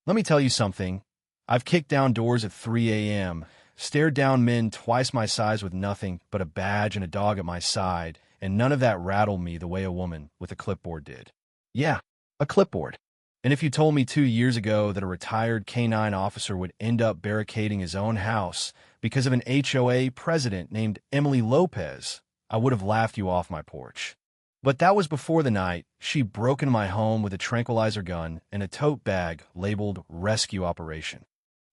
Let me tell you something. I've kicked down doors at 3 a.m., stared down men twice my size with nothing but a badge and a dog at my side, and none of that rattled me the way a woman with a clipboard did. Yeah, a clipboard. And if you told me 2 years ago that a retired K-9 officer would end up barricading his own house because of an HOA president named Emily Lopez, I would have laughed you off my porch. But that was before the night she broke into my home with a tranquilizer gun and a tote bag labeled Rescue Operation.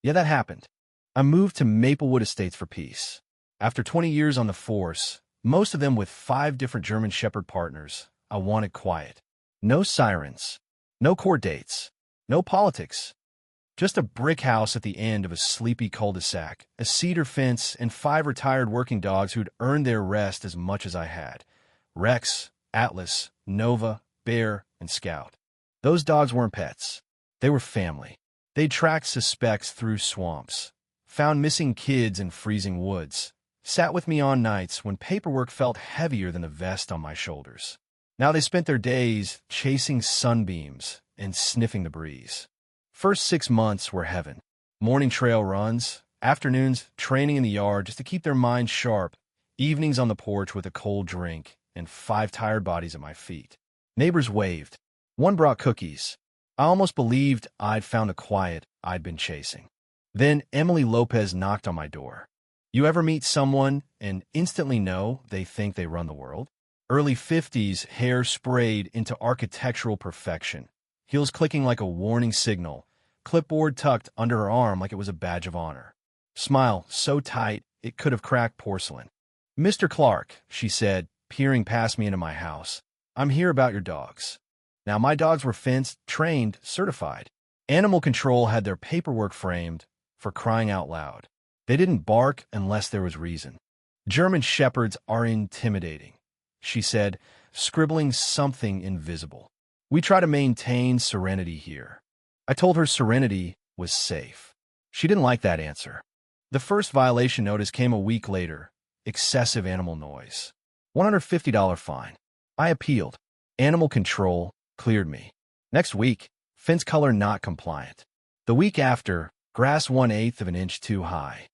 Yeah, that happened. I moved to Maplewood Estates for peace. After 20 years on the force, most of them with 5 different German Shepherd partners, I wanted quiet. No sirens, no court dates, no politics. Just a brick house at the end of a sleepy cul-de-sac, a cedar fence, and 5 retired working dogs who'd earned their rest as much as I had. Rex, Atlas, Nova, Bear, and Scout. Those dogs weren't pets. They were family. They'd tracked suspects through swamps, found missing kids in freezing woods, sat with me on nights when paperwork felt heavier than the vest on my shoulders. Now they spent their days chasing sunbeams and sniffing the breeze. First 6 months were heaven. Morning trail runs, afternoons training in the yard just to keep their minds sharp, evenings on the porch with a cold drink, and 5 tired bodies at my feet. Neighbors waved. One brought cookies. I almost believed I'd found the quiet I'd been chasing. Then Emily Lopez knocked on my door. You ever meet someone and instantly know they think they run the world? Early 50s, hair sprayed into architectural perfection, heels clicking like a warning signal, clipboard tucked under her arm like it was a badge of honor. Smile so tight it could have cracked porcelain. "Mr. Clark," she said, peering past me into my house, "I'm here about your dogs." Now, my dogs were fenced, trained, certified. Animal control had their paperwork framed, for crying out loud. They didn't bark unless there was reason. "German Shepherds are intimidating," she said, scribbling something invisible. "We try to maintain serenity here." I told her serenity was safe. She didn't like that answer. The first violation notice came a week later. Excessive animal noise. $150 fine. I appealed. Animal control cleared me. Next week, fence color not compliant. The week after, grass 1/8 of an inch too high.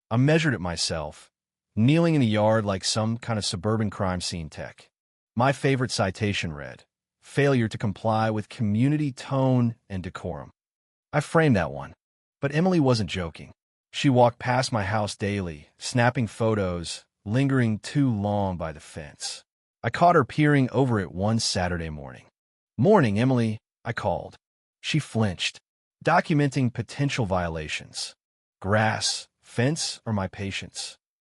I measured it myself, kneeling in the yard like some kind of suburban crime scene tech. My favorite citation read, "Failure to comply with community tone and decorum." I framed that one. But Emily wasn't joking. She walked past my house daily, snapping photos, lingering too long by the fence. I caught her peering over it one Saturday morning. "Morning, Emily," I called. She flinched, documenting potential violations. Grass, fence, or my patience?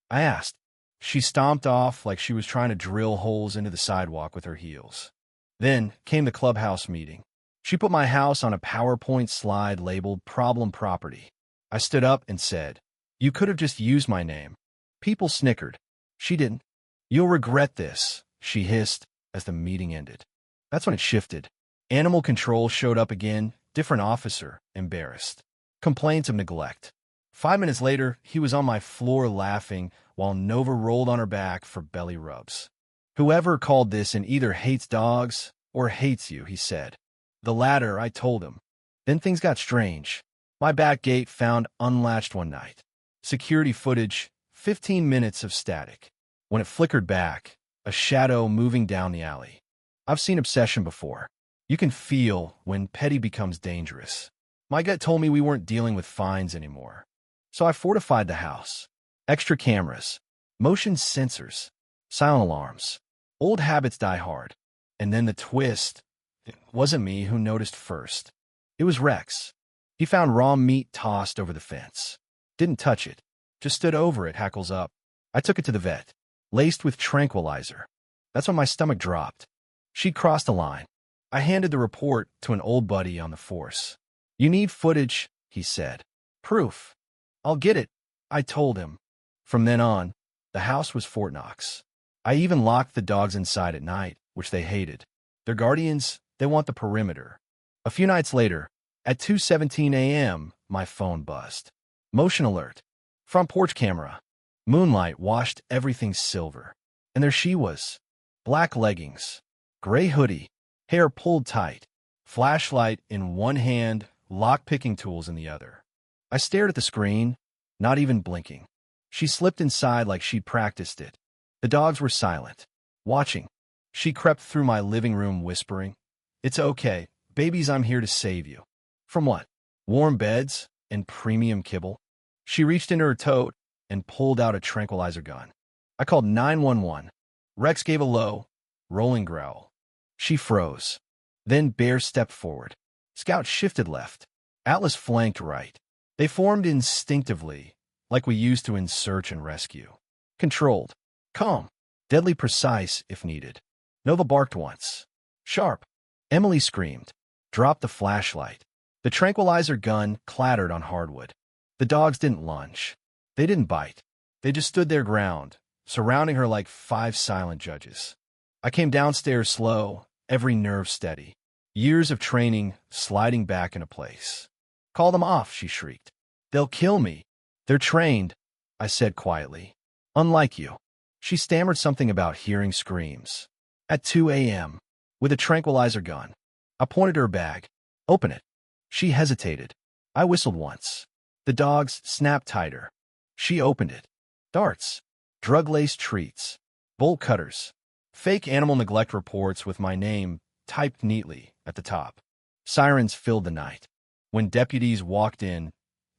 I asked. She stomped off like she was trying to drill holes into the sidewalk with her heels. Then came the clubhouse meeting. She put my house on a PowerPoint slide labeled Problem Property. I stood up and said, "You could have just used my name." People snickered. She didn't. "You'll regret this," she hissed as the meeting ended. That's when it shifted. Animal control showed up again, different officer, embarrassed. Complaints of neglect. 5 minutes later, he was on my floor laughing while Nova rolled on her back for belly rubs. "Whoever called this in either hates dogs or hates you," he said. "The latter," I told him. Then things got strange. My back gate found unlatched one night. Security footage, 15 minutes of static. When it flickered back, a shadow moving down the alley. I've seen obsession before. You can feel when petty becomes dangerous. My gut told me we weren't dealing with fines anymore. So I fortified the house. Extra cameras, motion sensors, silent alarms. Old habits die hard. And then the twist. It wasn't me who noticed first. It was Rex. He found raw meat tossed over the fence. Didn't touch it. Just stood over it, hackles up. I took it to the vet. Laced with tranquilizer. That's when my stomach dropped. She'd crossed the line. I handed the report to an old buddy on the force. "You need footage," he said. "Proof." "I'll get it," I told him. From then on, the house was Fort Knox. I even locked the dogs inside at night, which they hated. Their guardians, they want the perimeter. A few nights later, at 2:17 a.m., my phone buzzed. Motion alert. Front porch camera. Moonlight washed everything silver. And there she was. Black leggings. Gray hoodie. Hair pulled tight. Flashlight in one hand, lock-picking tools in the other. I stared at the screen, not even blinking. She slipped inside like she'd practiced it. The dogs were silent, watching. She crept through my living room whispering, "It's okay, babies, I'm here to save you." From what? Warm beds and premium kibble? She reached into her tote and pulled out a tranquilizer gun. I called 911. Rex gave a low, rolling growl. She froze. Then Bear stepped forward. Scout shifted left. Atlas flanked right. They formed instinctively, like we used to in search and rescue. Controlled. Calm. Deadly precise if needed. Nova barked once. Sharp. Emily screamed. Dropped the flashlight. The tranquilizer gun clattered on hardwood. The dogs didn't lunge. They didn't bite. They just stood their ground, surrounding her like 5 silent judges. I came downstairs slow, every nerve steady. Years of training sliding back into place. "Call them off," she shrieked. "They'll kill me." "They're trained," I said quietly. "Unlike you." She stammered something about hearing screams. "At 2 a.m. with a tranquilizer gun." I pointed to her bag. "Open it." She hesitated. I whistled once. The dogs snapped tighter. She opened it. Darts. Drug-laced treats. Bolt cutters. Fake animal neglect reports with my name typed neatly at the top. Sirens filled the night. When deputies walked in,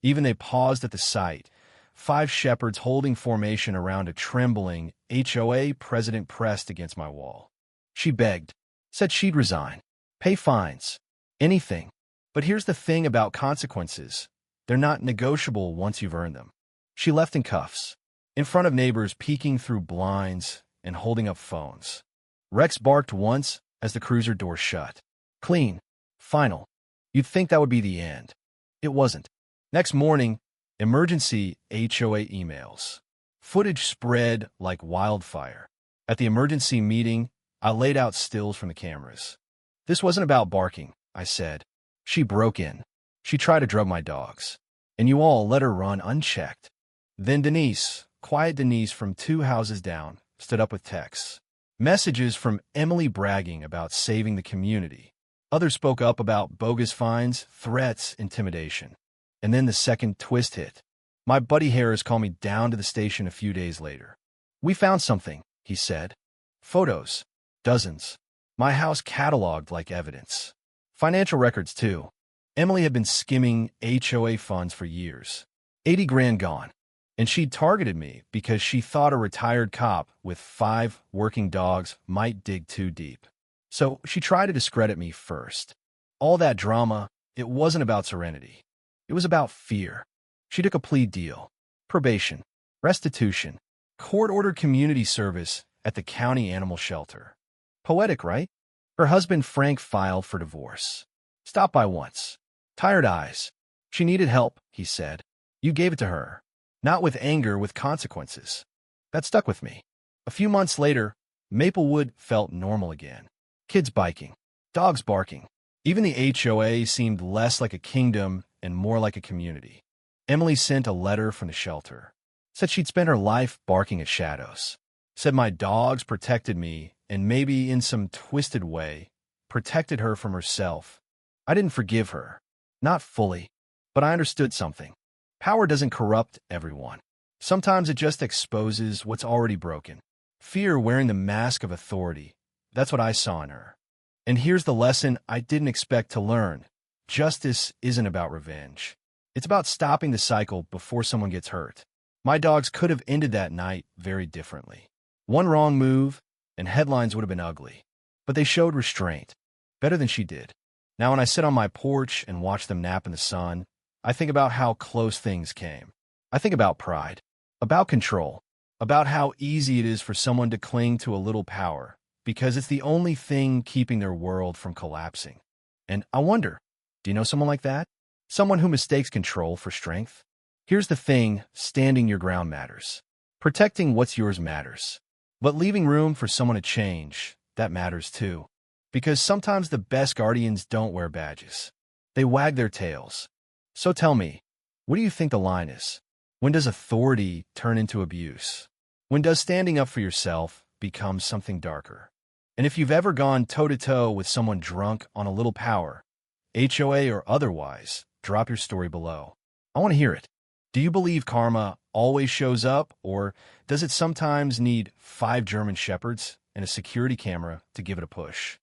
even they paused at the sight. 5 shepherds holding formation around a trembling HOA president pressed against my wall. She begged. Said she'd resign. Pay fines. Anything. But here's the thing about consequences. They're not negotiable once you've earned them. She left in cuffs, in front of neighbors peeking through blinds and holding up phones. Rex barked once as the cruiser door shut. Clean. Final. You'd think that would be the end. It wasn't. Next morning, emergency HOA emails. Footage spread like wildfire. At the emergency meeting, I laid out stills from the cameras. "This wasn't about barking," I said. "She broke in. She tried to drug my dogs. And you all let her run unchecked." Then Denise, quiet Denise from 2 houses down, stood up with texts. Messages from Emily bragging about saving the community. Others spoke up about bogus fines, threats, intimidation. And then the second twist hit. My buddy Harris called me down to the station a few days later. "We found something," he said. Photos. Dozens. My house cataloged like evidence. Financial records, too. Emily had been skimming HOA funds for years. 80 grand gone. And she'd targeted me because she thought a retired cop with 5 working dogs might dig too deep. So she tried to discredit me first. All that drama, it wasn't about serenity. It was about fear. She took a plea deal. Probation. Restitution. Court-ordered community service at the county animal shelter. Poetic, right? Her husband Frank filed for divorce. Stopped by once. Tired eyes. She needed help, he said. You gave it to her. Not with anger, with consequences. That stuck with me. A few months later, Maplewood felt normal again. Kids biking. Dogs barking. Even the HOA seemed less like a kingdom and more like a community. Emily sent a letter from the shelter. Said she'd spent her life barking at shadows. Said my dogs protected me and maybe in some twisted way protected her from herself. I didn't forgive her. Not fully. But I understood something. Power doesn't corrupt everyone. Sometimes it just exposes what's already broken. Fear wearing the mask of authority. That's what I saw in her. And here's the lesson I didn't expect to learn. Justice isn't about revenge. It's about stopping the cycle before someone gets hurt. My dogs could have ended that night very differently. One wrong move, and headlines would have been ugly. But they showed restraint. Better than she did. Now when I sit on my porch and watch them nap in the sun, I think about how close things came. I think about pride. About control. About how easy it is for someone to cling to a little power, because it's the only thing keeping their world from collapsing. And I wonder, do you know someone like that? Someone who mistakes control for strength? Here's the thing, standing your ground matters. Protecting what's yours matters. But leaving room for someone to change, that matters too. Because sometimes the best guardians don't wear badges. They wag their tails. So tell me, what do you think the line is? When does authority turn into abuse? When does standing up for yourself become something darker? And if you've ever gone toe-to-toe with someone drunk on a little power, HOA or otherwise, drop your story below. I want to hear it. Do you believe karma always shows up, or does it sometimes need 5 German shepherds and a security camera to give it a push?